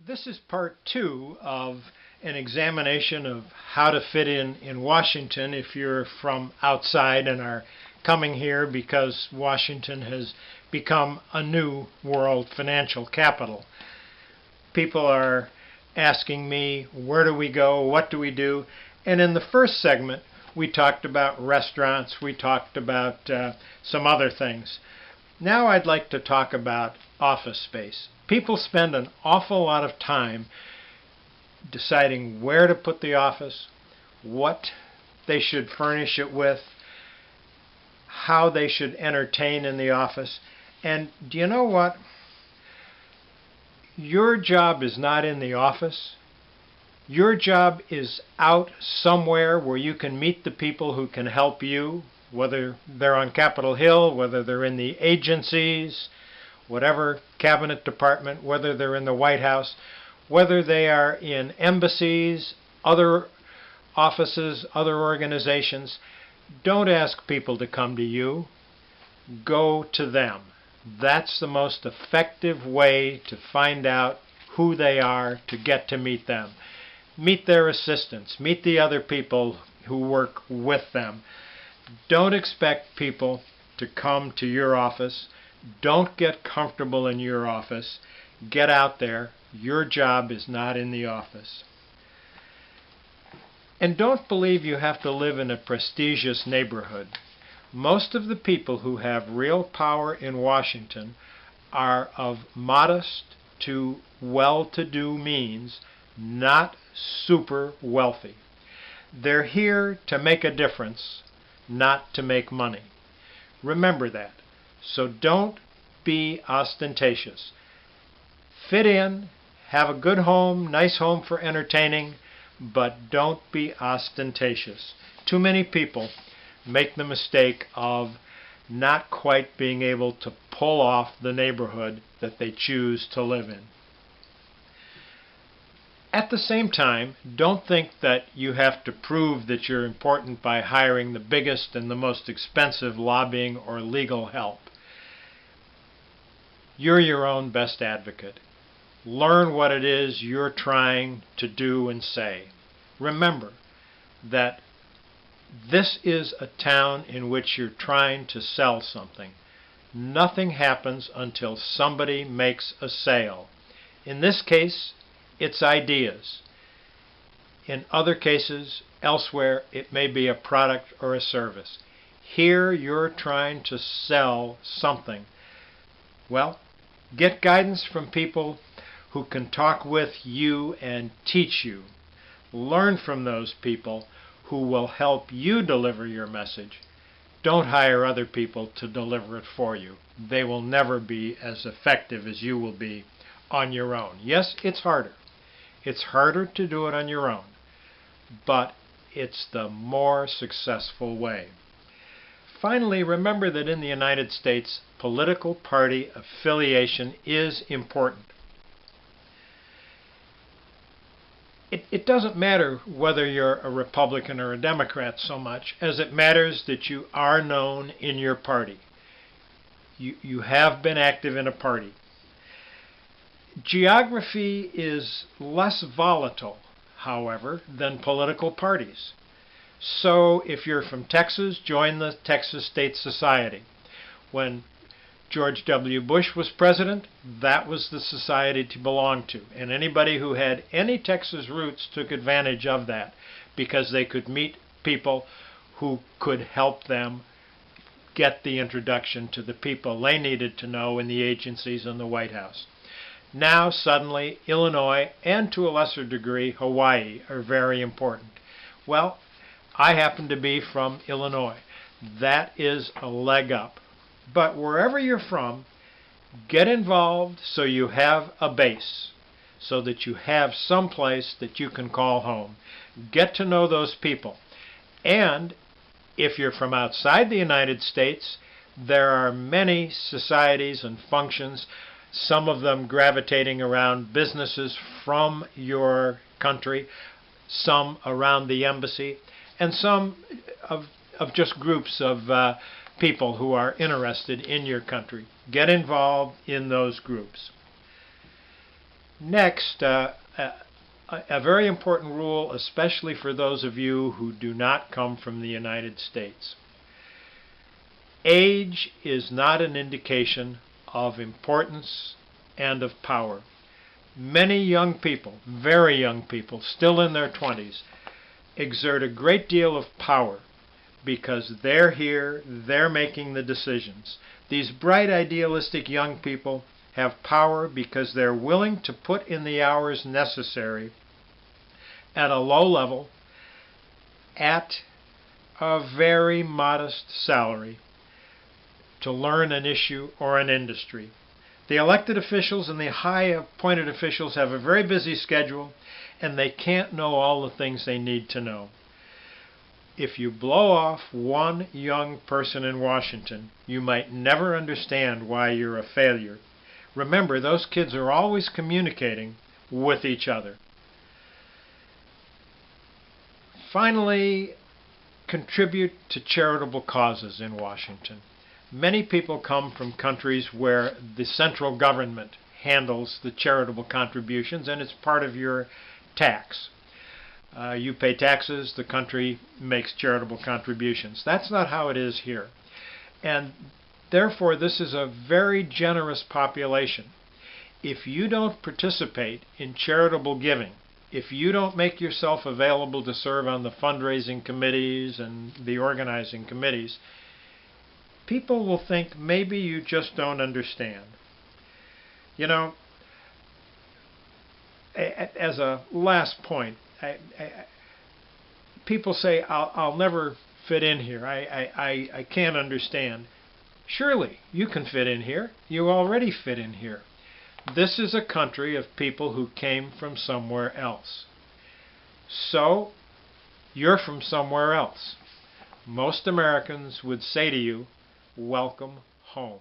This is part two of an examination of how to fit in Washington if you're from outside and are coming here because Washington has become a new world financial capital. People are asking me, where do we go, what do we do? And in the first segment, we talked about restaurants, we talked about some other things. Now I'd like to talk about office space. People spend an awful lot of time deciding where to put the office, what they should furnish it with, how they should entertain in the office. And do you know what? Your job is not in the office. Your job is out somewhere where you can meet the people who can help you, whether they're on Capitol Hill, whether they're in the agencies, whatever cabinet department, whether they're in the White House, whether they are in embassies, other offices, other organizations. Don't ask people to come to you. Go to them. That's the most effective way to find out who they are, to get to meet them. Meet their assistants. Meet the other people who work with them. Don't expect people to come to your office. Don't get comfortable in your office. Get out there. Your job is not in the office. And don't believe you have to live in a prestigious neighborhood. Most of the people who have real power in Washington are of modest to well-to-do means, not super wealthy. They're here to make a difference, not to make money. Remember that. So don't be ostentatious. Fit in, have a good home, nice home for entertaining, but don't be ostentatious. Too many people make the mistake of not quite being able to pull off the neighborhood that they choose to live in. At the same time, don't think that you have to prove that you're important by hiring the biggest and the most expensive lobbying or legal help. You're your own best advocate. Learn what it is you're trying to do and say. Remember that this is a town in which you're trying to sell something. Nothing happens until somebody makes a sale. In this case, it's ideas. In other cases, elsewhere, it may be a product or a service. Here, you're trying to sell something. Well, get guidance from people who can talk with you and teach you. Learn from those people who will help you deliver your message. Don't hire other people to deliver it for you. They will never be as effective as you will be on your own. Yes, it's harder. It's harder to do it on your own, but it's the more successful way. Finally, remember that in the United States, political party affiliation is important. It doesn't matter whether you're a Republican or a Democrat so much as it matters that you are known in your party. You have been active in a party. Geography is less volatile, however, than political parties. So if you're from Texas, join the Texas State Society. When George W. Bush was president, that was the society to belong to. And anybody who had any Texas roots took advantage of that because they could meet people who could help them get the introduction to the people they needed to know in the agencies and the White House. Now, suddenly, Illinois and to a lesser degree, Hawaii are very important. Well, I happen to be from Illinois. That is a leg up. But wherever you're from, get involved so you have a base, so that you have some place that you can call home. Get to know those people. And if you're from outside the United States, there are many societies and functions, some of them gravitating around businesses from your country, some around the embassy, and some of just groups of people who are interested in your country. Get involved in those groups. Next, a very important rule, especially for those of you who do not come from the United States. Age is not an indication of importance and of power. Many young people, very young people, still in their 20s, exert a great deal of power because they're here, they're making the decisions. These bright, idealistic young people have power because they're willing to put in the hours necessary at a low level, at a very modest salary, to learn an issue or an industry. The elected officials and the high appointed officials have a very busy schedule, and they can't know all the things they need to know. If you blow off one young person in Washington, you might never understand why you're a failure. Remember, those kids are always communicating with each other. Finally, contribute to charitable causes in Washington. Many people come from countries where the central government handles the charitable contributions, and it's part of your tax. You pay taxes, the country makes charitable contributions. That's not how it is here. And therefore, this is a very generous population. If you don't participate in charitable giving, if you don't make yourself available to serve on the fundraising committees and the organizing committees, people will think maybe you just don't understand. You know, as a last point, people say, I'll never fit in here. I can't understand. Surely, you can fit in here. You already fit in here. This is a country of people who came from somewhere else. So, you're from somewhere else. Most Americans would say to you, welcome home.